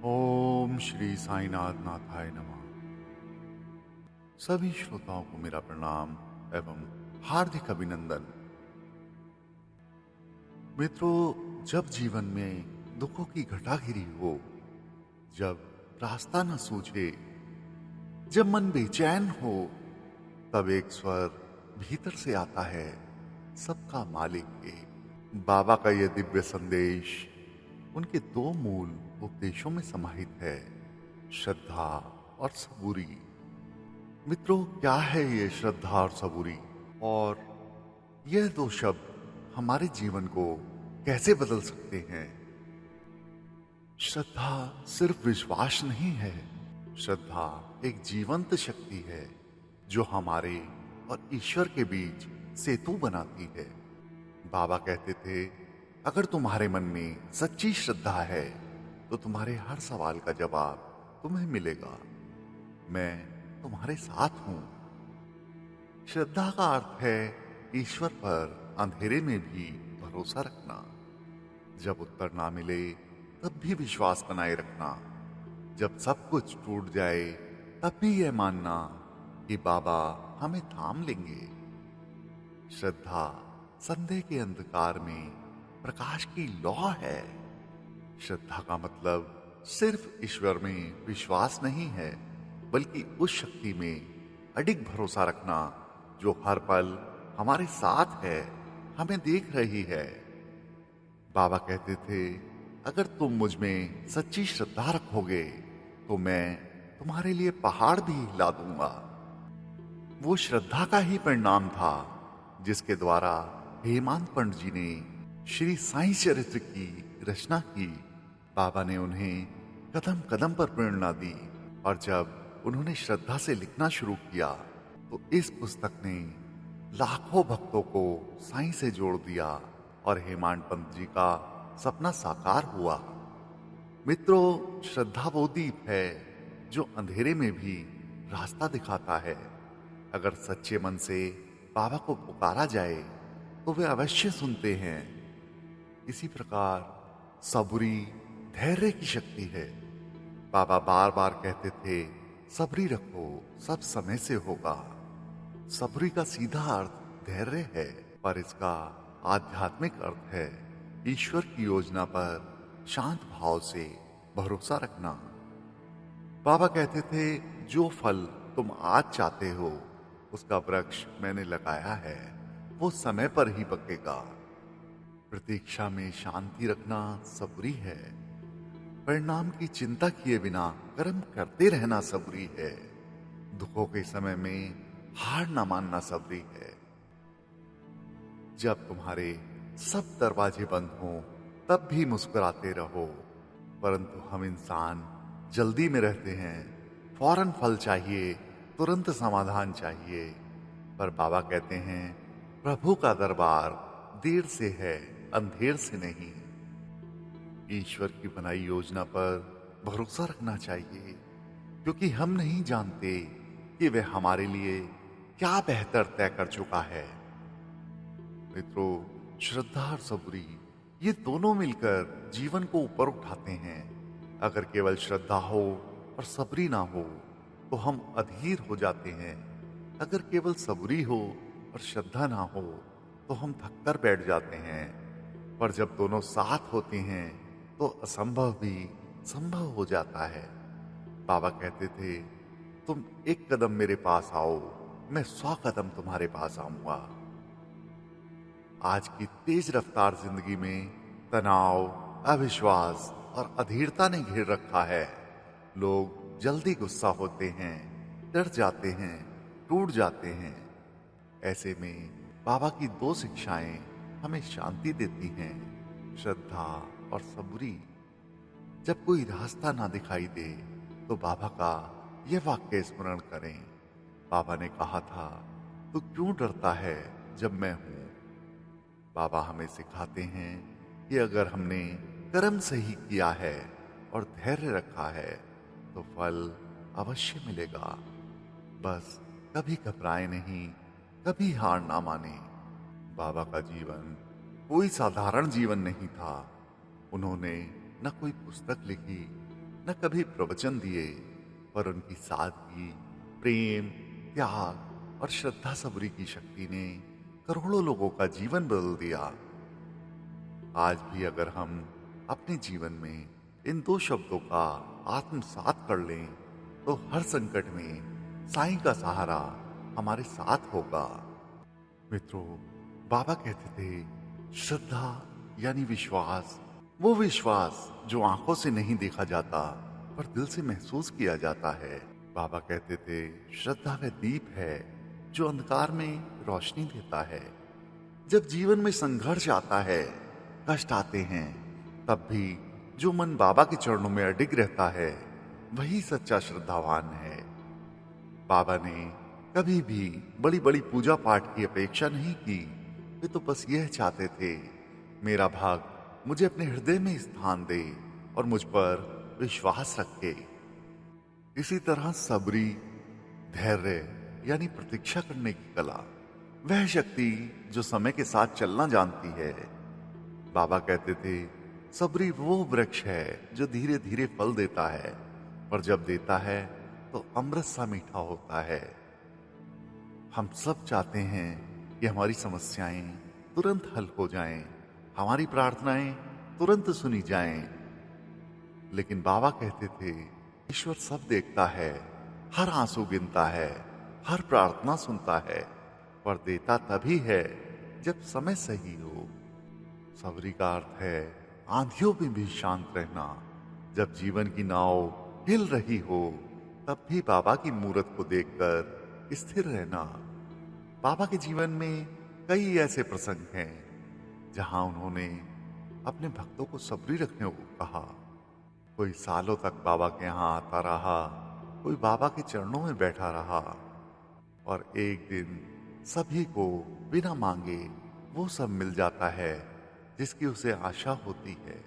ओम श्री साईनाथ नाथाय नमः। सभी श्रोताओं को मेरा प्रणाम एवं हार्दिक अभिनंदन। मित्रों, जब जीवन में दुखों की घटा घिरी हो, जब रास्ता न सूझे, जब मन बेचैन हो, तब एक स्वर भीतर से आता है, सबका मालिक एक। बाबा का यह दिव्य संदेश उनके दो मूल उपदेशों में समाहित है, श्रद्धा और सबूरी। मित्रों, क्या है ये श्रद्धा और सबूरी, और यह दो शब्द हमारे जीवन को कैसे बदल सकते हैं? श्रद्धा सिर्फ विश्वास नहीं है, श्रद्धा एक जीवंत शक्ति है जो हमारे और ईश्वर के बीच सेतु बनाती है। बाबा कहते थे, अगर तुम्हारे मन में सच्ची श्रद्धा है तो तुम्हारे हर सवाल का जवाब तुम्हें मिलेगा। मैं तुम्हारे साथ हूं। श्रद्धा का अर्थ है ईश्वर पर अंधेरे में भी भरोसा रखना। जब उत्तर ना मिले तब भी विश्वास बनाए रखना। जब सब कुछ टूट जाए तब भी यह मानना कि बाबा हमें थाम लेंगे। श्रद्धा संदेह के अंधकार में प्रकाश की लौ है। श्रद्धा का मतलब सिर्फ ईश्वर में विश्वास नहीं है, बल्कि उस शक्ति में अडिग भरोसा रखना जो हर पल हमारे साथ है, हमें देख रही है। बाबा कहते थे, अगर तुम मुझ में सच्ची श्रद्धा रखोगे तो मैं तुम्हारे लिए पहाड़ भी हिला दूंगा। वो श्रद्धा का ही परिणाम था जिसके द्वारा हेमांत पंडित जी ने श्री साईं चरित्र की रचना की। बाबा ने उन्हें कदम कदम पर प्रेरणा दी, और जब उन्होंने श्रद्धा से लिखना शुरू किया तो इस पुस्तक ने लाखों भक्तों को साईं से जोड़ दिया और हेमांत पंडित जी का सपना साकार हुआ। मित्रों, श्रद्धा वो दीप है जो अंधेरे में भी रास्ता दिखाता है। अगर सच्चे मन से बाबा को पुकारा जाए तो वे अवश्य सुनते हैं। इसी प्रकार सबूरी धैर्य की शक्ति है। बाबा बार बार कहते थे, सबरी रखो, सब समय से होगा। सबरी का सीधा अर्थ धैर्य है, पर इसका आध्यात्मिक अर्थ है ईश्वर की योजना पर शांत भाव से भरोसा रखना। बाबा कहते थे, जो फल तुम आज चाहते हो उसका वृक्ष मैंने लगाया है, वो समय पर ही पकेगा। प्रतीक्षा में शांति रखना सबूरी है। परिणाम की चिंता किए बिना कर्म करते रहना सबूरी है। दुखों के समय में हार ना मानना सबूरी है। जब तुम्हारे सब दरवाजे बंद हों तब भी मुस्कुराते रहो, परंतु हम इंसान जल्दी में रहते हैं। फौरन फल चाहिए, तुरंत समाधान चाहिए। पर बाबा कहते हैं, प्रभु का दरबार देर से है, अंधेर से नहीं। ईश्वर की बनाई योजना पर भरोसा रखना चाहिए, क्योंकि हम नहीं जानते कि वह हमारे लिए क्या बेहतर तय कर चुका है। मित्रों, श्रद्धा और सबूरी ये दोनों मिलकर जीवन को ऊपर उठाते हैं। अगर केवल श्रद्धा हो और सबूरी ना हो तो हम अधीर हो जाते हैं। अगर केवल सबूरी हो और श्रद्धा ना हो तो हम थककर बैठ जाते हैं। पर जब दोनों साथ होते हैं तो असंभव भी संभव हो जाता है। बाबा कहते थे, तुम एक कदम मेरे पास आओ, मैं 100 कदम तुम्हारे पास आऊंगा। आज की तेज रफ्तार जिंदगी में तनाव, अविश्वास और अधीरता ने घेर रखा है। लोग जल्दी गुस्सा होते हैं, डर जाते हैं, टूट जाते हैं। ऐसे में बाबा की दो शिक्षाएं हमें शांति देती हैं, श्रद्धा और सबूरी। जब कोई रास्ता ना दिखाई दे तो बाबा का यह वाक्य स्मरण करें। बाबा ने कहा था, तू क्यों डरता है जब मैं हूं। बाबा हमें सिखाते हैं कि अगर हमने कर्म सही किया है और धैर्य रखा है तो फल अवश्य मिलेगा। बस कभी घबराए नहीं, कभी हार ना माने। बाबा का जीवन कोई साधारण जीवन नहीं था। उन्होंने न कोई पुस्तक लिखी, न कभी प्रवचन दिए, पर उनकी सादगी, प्रेम, त्याग और श्रद्धा सबरी की शक्ति ने करोड़ों लोगों का जीवन बदल दिया। आज भी अगर हम अपने जीवन में इन दो शब्दों का आत्मसात कर लें, तो हर संकट में साईं का सहारा हमारे साथ होगा। मित्रों, बाबा कहते थे, श्रद्धा यानी विश्वास, वो विश्वास जो आंखों से नहीं देखा जाता पर दिल से महसूस किया जाता है। बाबा कहते थे, श्रद्धा वह दीप है जो अंधकार में रोशनी देता है। जब जीवन में संघर्ष आता है, कष्ट आते हैं, तब भी जो मन बाबा के चरणों में अडिग रहता है, वही सच्चा श्रद्धावान है। बाबा ने कभी भी बड़ी बड़ी पूजा पाठ की अपेक्षा नहीं की। वे तो बस यह चाहते थे, मेरा भाग मुझे अपने हृदय में स्थान दे और मुझ पर विश्वास रखे। इसी तरह सबरी, धैर्य यानी प्रतीक्षा करने की कला, वह शक्ति जो समय के साथ चलना जानती है। बाबा कहते थे, सबरी वो वृक्ष है जो धीरे धीरे फल देता है, पर जब देता है तो अमृत सा मीठा होता है। हम सब चाहते हैं कि हमारी समस्याएं तुरंत हल हो जाएं, हमारी प्रार्थनाएं तुरंत सुनी जाएं। लेकिन बाबा कहते थे, ईश्वर सब देखता है, हर आंसू गिनता है, हर प्रार्थना सुनता है, पर देता तभी है जब समय सही हो। सबरी का अर्थ है आंधियों में भी शांत रहना। जब जीवन की नाव हिल रही हो, तब भी बाबा की मूरत को देखकर स्थिर रहना। बाबा के जीवन में कई ऐसे प्रसंग हैं जहां उन्होंने अपने भक्तों को सबरी रखने को कहा। कोई सालों तक बाबा के यहाँ आता रहा, कोई बाबा के चरणों में बैठा रहा, और एक दिन सभी को बिना मांगे वो सब मिल जाता है जिसकी उसे आशा होती है।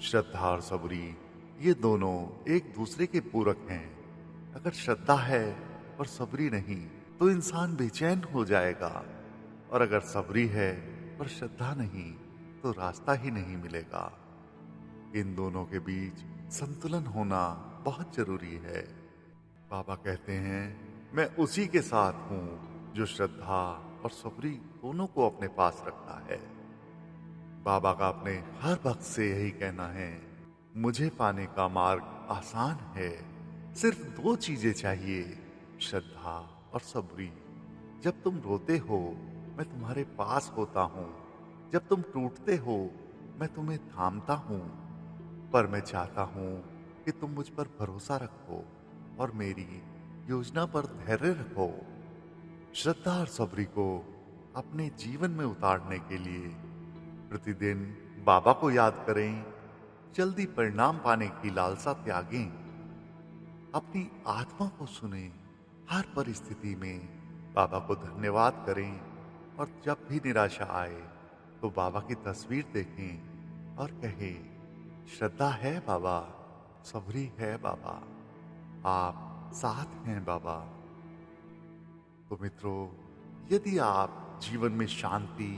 श्रद्धा और सबरी, ये दोनों एक दूसरे के पूरक हैं। अगर श्रद्धा है और सबरी नहीं, तो इंसान बेचैन हो जाएगा, और अगर सबरी है पर श्रद्धा नहीं, तो रास्ता ही नहीं मिलेगा। इन दोनों के बीच संतुलन होना बहुत जरूरी है। बाबा कहते हैं, मैं उसी के साथ हूं जो श्रद्धा और सबरी दोनों को अपने पास रखता है। बाबा का अपने हर भक्त से यही कहना है, मुझे पाने का मार्ग आसान है, सिर्फ दो चीजें चाहिए, श्रद्धा और सबरी। जब तुम रोते हो, मैं तुम्हारे पास होता हूं। जब तुम टूटते हो, मैं तुम्हें थामता हूं। पर मैं चाहता हूं कि तुम मुझ पर भरोसा रखो और मेरी योजना पर धैर्य रखो। श्रद्धा और सबरी को अपने जीवन में उतारने के लिए प्रतिदिन बाबा को याद करें, जल्दी परिणाम पाने की लालसा त्यागें, अपनी आत्मा को सुने, हर परिस्थिति में बाबा को धन्यवाद करें, और जब भी निराशा आए तो बाबा की तस्वीर देखें और कहें, श्रद्धा है बाबा, सबरी है बाबा, आप साथ हैं बाबा। तो मित्रों, यदि आप जीवन में शांति,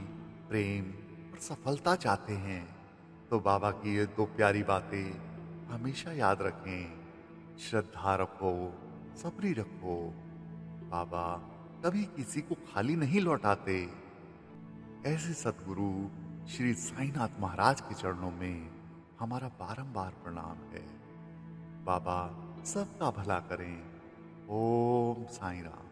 प्रेम और सफलता चाहते हैं, तो बाबा की ये दो प्यारी बातें हमेशा याद रखें। श्रद्धा रखो, सबरी रखो। बाबा कभी किसी को खाली नहीं लौटाते। ऐसे सद्गुरु श्री साईनाथ महाराज के चरणों में हमारा बारंबार प्रणाम है। बाबा सबका भला करें। ओम साईं राम।